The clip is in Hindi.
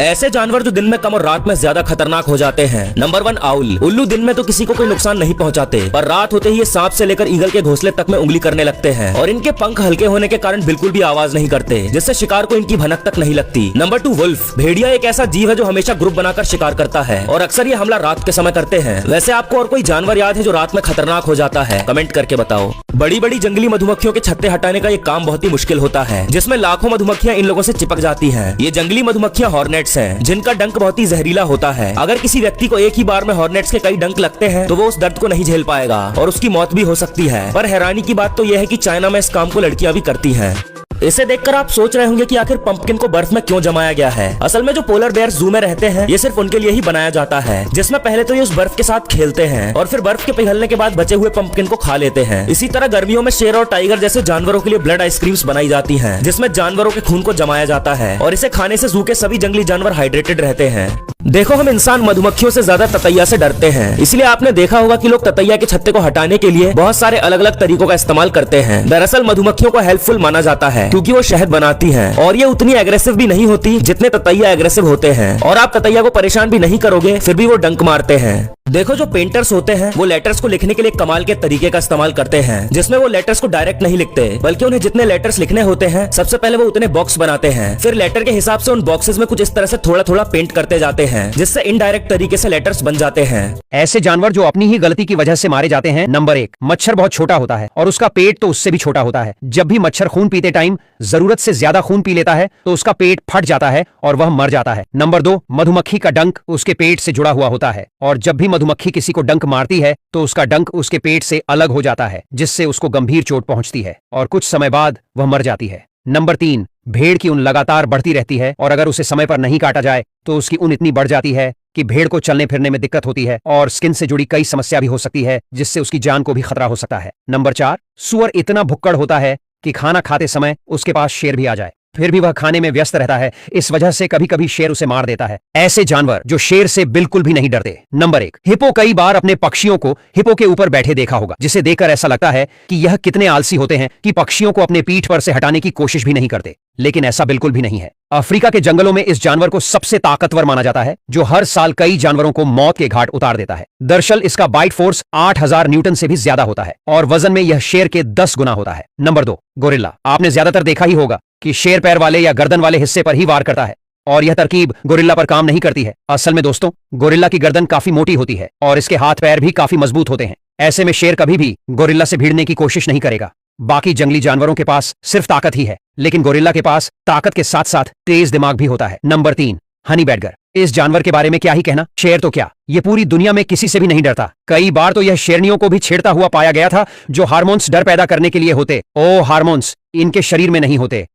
ऐसे जानवर जो दिन में कम और रात में ज्यादा खतरनाक हो जाते हैं। Number 1 owl. उल्लू दिन में तो किसी को कोई नुकसान नहीं पहुंचाते, पर रात होते ही ये सांप से लेकर ईगल के घोंसले तक में उंगली करने लगते हैं और इनके पंख हल्के होने के कारण बिल्कुल भी आवाज नहीं करते, जिससे शिकार को इनकी भनक तक नहीं लगती। Number 2 wolf. भेड़िया एक ऐसा जीव है जो हमेशा ग्रुप बनाकर शिकार करता है और अक्सर ये हमला रात के समय करते हैं। वैसे आपको और कोई जानवर याद है जो रात में खतरनाक हो जाता है? कमेंट करके बताओ। बड़ी बड़ी जंगली मधुमक्खियों के छत्ते हटाने का ये काम बहुत ही मुश्किल होता है, जिसमें लाखों मधुमक्खियां इन लोगों से चिपक जाती हैं। ये जंगली मधुमक्खियां हॉर्नेट्स हैं, जिनका डंक बहुत ही जहरीला होता है। अगर किसी व्यक्ति को एक ही बार में हॉर्नेट्स के कई डंक लगते हैं तो वो उस दर्द को नहीं झेल पाएगा और उसकी मौत भी हो सकती है। पर हैरानी की बात तो यह है कि चाइना में इस काम को लड़कियां भी करती हैं। इसे देखकर आप सोच रहे होंगे कि आखिर पंपकिन को बर्फ में क्यों जमाया गया है। असल में जो पोलर बेयर जू में रहते हैं ये सिर्फ उनके लिए ही बनाया जाता है, जिसमें पहले तो ये उस बर्फ के साथ खेलते हैं और फिर बर्फ के पिघलने के बाद बचे हुए पंपकिन को खा लेते हैं। इसी तरह गर्मियों में शेर और टाइगर जैसे जानवरों के लिए ब्लड आइसक्रीम्स बनाई जाती हैं, जिसमें जानवरों के खून को जमाया जाता है और इसे खाने से जू के सभी जंगली जानवर हाइड्रेटेड रहते हैं। देखो, हम इंसान मधुमक्खियों से ज्यादा ततैया से डरते हैं, इसलिए आपने देखा होगा कि लोग ततैया के छत्ते को हटाने के लिए बहुत सारे अलग अलग तरीकों का इस्तेमाल करते हैं। दरअसल मधुमक्खियों को हेल्पफुल माना जाता है क्योंकि वो शहद बनाती हैं और ये उतनी एग्रेसिव भी नहीं होती जितने ततैया एग्रेसिव होते हैं, और आप ततैया को परेशान भी नहीं करोगे फिर भी वो डंक मारते हैं। देखो, जो पेंटर्स होते हैं वो लेटर्स को लिखने के लिए कमाल के तरीके का इस्तेमाल करते हैं, जिसमें वो लेटर्स को डायरेक्ट नहीं लिखते, बल्कि उन्हें जितने लेटर्स लिखने होते हैं सबसे पहले वो उतने बॉक्स बनाते हैं, फिर लेटर के हिसाब से उन बॉक्सेस में कुछ इस तरह से थोड़ा थोड़ा पेंट करते जाते हैं, जिससे इनडायरेक्ट तरीके से लेटर्स बन जाते हैं। ऐसे जानवर जो अपनी ही गलती की वजह से मारे जाते हैं। नंबर 1 मच्छर। बहुत छोटा होता है और उसका पेट तो उससे भी छोटा होता है। जब भी मच्छर खून पीते टाइम जरूरत से ज्यादा खून पी लेता है तो उसका पेट फट जाता है और वह मर जाता है। नंबर 2 मधुमक्खी का डंक उसके पेट से जुड़ा हुआ होता है और जब भी मधुमक्खी किसी को डंक मारती है तो उसका डंक उसके पेट से अलग हो जाता है, जिससे उसको गंभीर चोट पहुंचती है और कुछ समय बाद वह मर जाती है। नंबर 3 भेड़ की ऊन लगातार बढ़ती रहती है और अगर उसे समय पर नहीं काटा जाए तो उसकी ऊन इतनी बढ़ जाती है कि भेड़ को चलने फिरने में दिक्कत होती है और स्किन से जुड़ी कई समस्या भी हो सकती है, जिससे उसकी जान को भी खतरा हो सकता है। नंबर 4 सुअर इतना भुक्कड़ होता है कि खाना खाते समय उसके पास शेर भी आ जाए, फिर भी वह खाने में व्यस्त रहता है। इस वजह से कभी कभी शेर उसे मार देता है। ऐसे जानवर जो शेर से बिल्कुल भी नहीं डरते। Number 1 hippo. कई बार अपने पक्षियों को हिप्पो के ऊपर बैठे देखा होगा, जिसे देखकर ऐसा लगता है कि यह कितने आलसी होते हैं कि पक्षियों को अपने पीठ पर से हटाने की कोशिश भी नहीं करते, लेकिन ऐसा बिल्कुल भी नहीं है। अफ्रीका के जंगलों में इस जानवर को सबसे ताकतवर माना जाता है, जो हर साल कई जानवरों को मौत के घाट उतार देता है। दरअसल इसका बाइट फोर्स 8000 न्यूटन से भी ज्यादा होता है और वजन में यह शेर के 10 गुना होता है। Number 2 gorilla. आपने ज्यादातर देखा ही होगा कि शेर पैर वाले या गर्दन वाले हिस्से पर ही वार करता है और यह तरकीब गोरिल्ला पर काम नहीं करती है। असल में दोस्तों, गोरिल्ला की गर्दन काफी मोटी होती है और इसके हाथ पैर भी काफी मजबूत होते हैं। ऐसे में शेर कभी भी गोरिल्ला से भिड़ने की कोशिश नहीं करेगा। बाकी जंगली जानवरों के पास सिर्फ ताकत ही है, लेकिन गोरिल्ला के पास ताकत के साथ साथ तेज दिमाग भी होता है। नंबर 3 हनी बैडगर। इस जानवर के बारे में क्या ही कहना। शेर तो क्या, ये पूरी दुनिया में किसी से भी नहीं डरता। कई बार तो यह शेरनियों को भी छेड़ता हुआ पाया गया था, जो हार्मोन्स डर पैदा करने के लिए होते। ओ हार्मोन्स इनके शरीर में नहीं होते,